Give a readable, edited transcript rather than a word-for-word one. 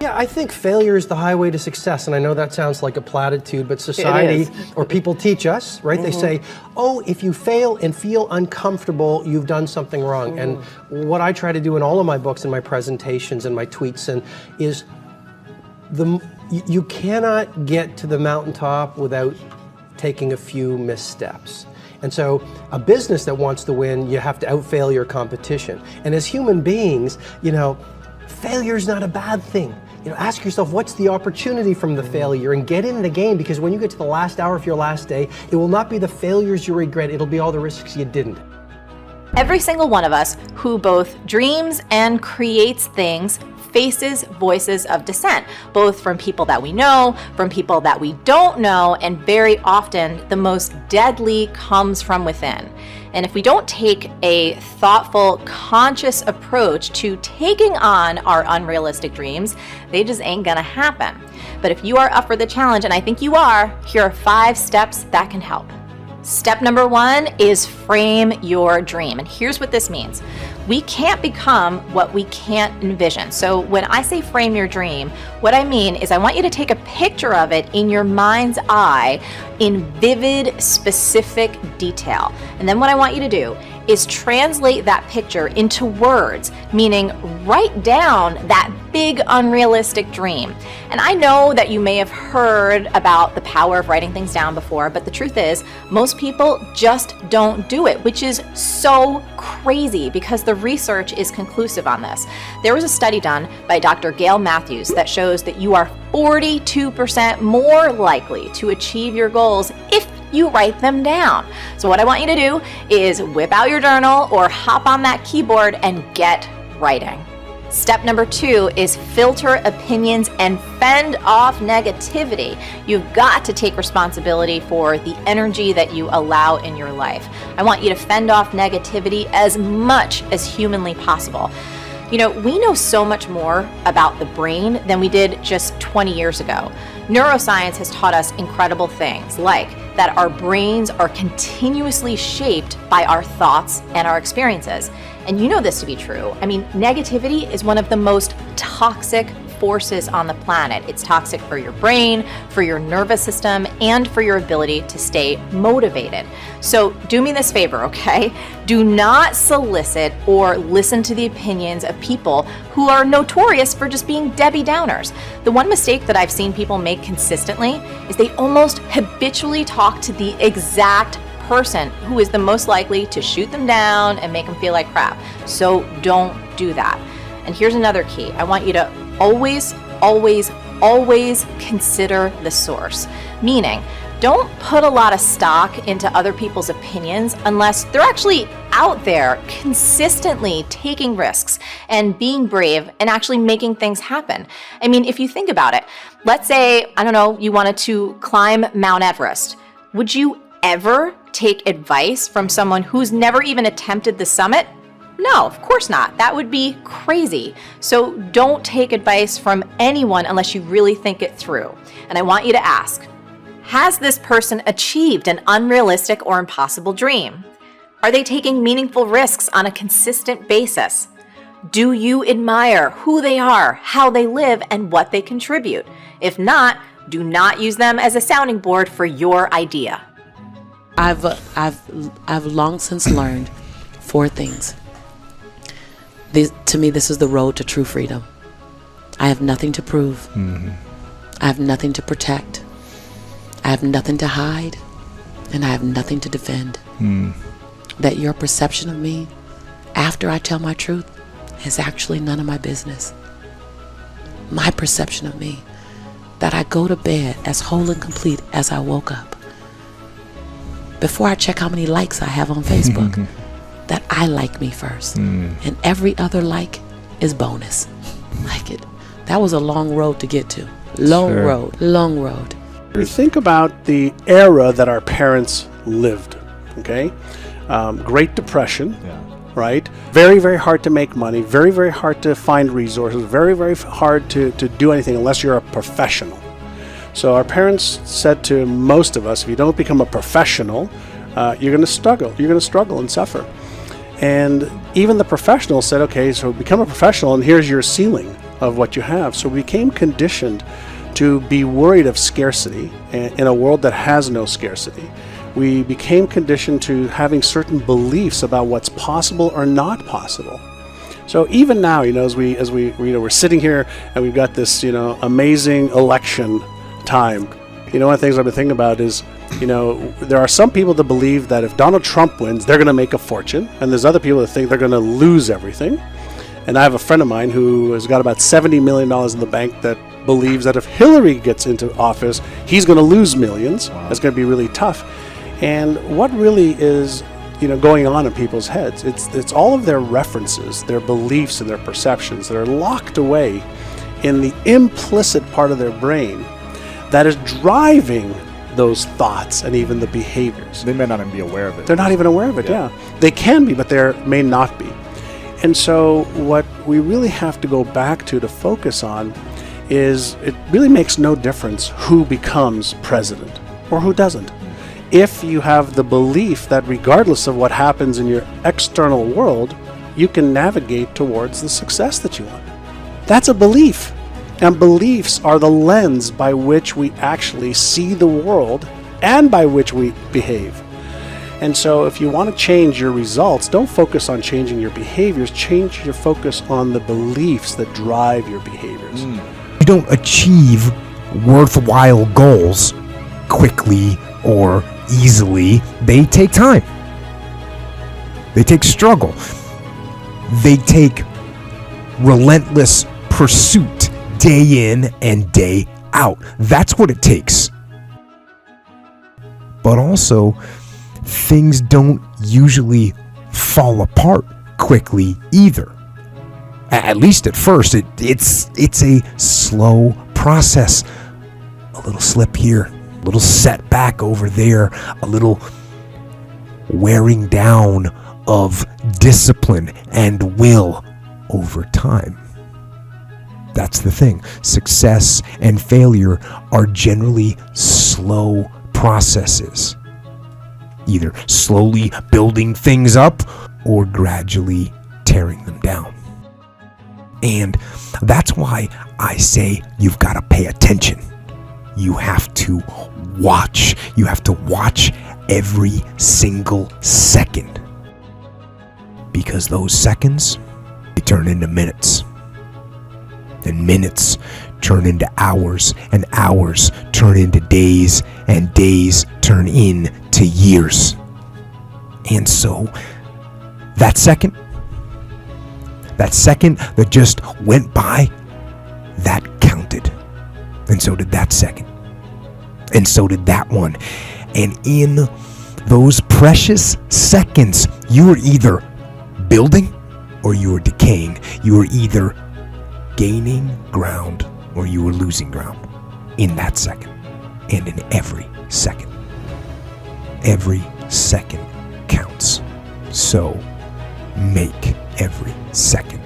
Yeah, I think failure is the highway to success, and I know that sounds like a platitude, but society or people teach us, right? They say, oh, if you fail and feel uncomfortable, you've done something wrong. And what I try to do in all of my books and my presentations and my tweets is you cannot get to the mountaintop without taking a few missteps. And so a business that wants to win, you have to outfail your competition. And as human beings, failure is not a bad thing. Ask yourself, what's the opportunity from the failure, and get in the game, because when you get to the last hour of your last day, it will not be the failures you regret, it'll be all the risks you didn't. Every single one of us who both dreams and creates things faces voices of dissent, both from people that we know, from people that we don't know, and very often the most deadly comes from within. And if we don't take a thoughtful, conscious approach to taking on our unrealistic dreams, they just ain't gonna happen. But if you are up for the challenge, and I think you are, here are 5 steps that can help. Step number 1 is frame your dream. And here's what this means. We can't become what we can't envision. So when I say frame your dream, what I mean is I want you to take a picture of it in your mind's eye in vivid, specific detail. And then what I want you to do is translate that picture into words, meaning write down that big unrealistic dream. And I know that you may have heard about the power of writing things down before, but the truth is most people just don't do it, which is so crazy because the research is conclusive on this. There was a study done by Dr. Gail Matthews that shows that you are 42% more likely to achieve your goals if you write them down. So what I want you to do is whip out your journal or hop on that keyboard and get writing. Step number 2 is filter opinions and fend off negativity. You've got to take responsibility for the energy that you allow in your life. I want you to fend off negativity as much as humanly possible. We know so much more about the brain than we did just 20 years ago. Neuroscience has taught us incredible things, like that our brains are continuously shaped by our thoughts and our experiences. And you know this to be true. Negativity is one of the most toxic forces on the planet. It's toxic for your brain, for your nervous system, and for your ability to stay motivated. So do me this favor, okay? Do not solicit or listen to the opinions of people who are notorious for just being Debbie Downers. The one mistake that I've seen people make consistently is they almost habitually talk to the exact person who is the most likely to shoot them down and make them feel like crap. So don't do that. And here's another key. I want you to always, always, always consider the source. Meaning, don't put a lot of stock into other people's opinions unless they're actually out there consistently taking risks and being brave and actually making things happen. If you think about it, let's say, you wanted to climb Mount Everest. Would you ever take advice from someone who's never even attempted the summit? No, of course not. That would be crazy. So don't take advice from anyone unless you really think it through. And I want you to ask, has this person achieved an unrealistic or impossible dream? Are they taking meaningful risks on a consistent basis? Do you admire who they are, how they live, and what they contribute? If not, do not use them as a sounding board for your idea. I've long since learned 4 things. To me, this is the road to true freedom. I have nothing to prove. I have nothing to protect. I have nothing to hide. And I have nothing to defend. That your perception of me after I tell my truth is actually none of my business. My perception of me, that I go to bed as whole and complete as I woke up. Before I check how many likes I have on Facebook, that I like me first. And every other like is bonus. That was a long road to get to. Long road. You think about the era that our parents lived, okay? Great Depression, right? Very, very hard to make money, very, very hard to find resources, very, very hard to do anything unless you're a professional. So our parents said to most of us, if you don't become a professional, you're going to struggle. You're going to struggle and suffer. And even the professionals said, okay, so become a professional and here's your ceiling. of what you have. So we became conditioned to be worried of scarcity in a world that has no scarcity. We became conditioned to having certain beliefs about what's possible or not possible. So even now, as we we're sitting here and we've got this, amazing election time. One of the things I've been thinking about is, there are some people that believe that if Donald Trump wins, they're going to make a fortune, and there's other people that think they're going to lose everything. And I have a friend of mine who has got about $70 million in the bank that believes that if Hillary gets into office, he's going to lose millions. Wow. It's going to be really tough. And what really is, going on in people's heads? It's all of their references, their beliefs, and their perceptions that are locked away in the implicit part of their brain that is driving those thoughts and even the behaviors. They may not even be aware of it. They're not even aware of it, yeah. They can be, but they may not be. And so what we really have to go back to focus on is it really makes no difference who becomes president or who doesn't. If you have the belief that regardless of what happens in your external world, you can navigate towards the success that you want. That's a belief. And beliefs are the lens by which we actually see the world and by which we behave. And so if you want to change your results, don't focus on changing your behaviors, change your focus on the beliefs that drive your behaviors. You don't achieve worthwhile goals quickly or easily. They take time. They take struggle. They take relentless pursuit day in and day out. That's what it takes. But also, things don't usually fall apart quickly either. At least at first, it's a slow process. A little slip here, a little setback over there, a little wearing down of discipline and will over time. That's the thing. Success and failure are generally slow processes. Either slowly building things up or gradually tearing them down. And that's why I say you've got to pay attention. You have to watch. You have to watch every single second. Because those seconds, they turn into minutes. And minutes turn into hours, and hours turn into days, and days turn into years. And so, that second that just went by, that counted. And so did that second. And so did that one. And in those precious seconds, you were either building or you were decaying. You were either gaining ground or you were losing ground in that second and in every second. Every second counts. So make every second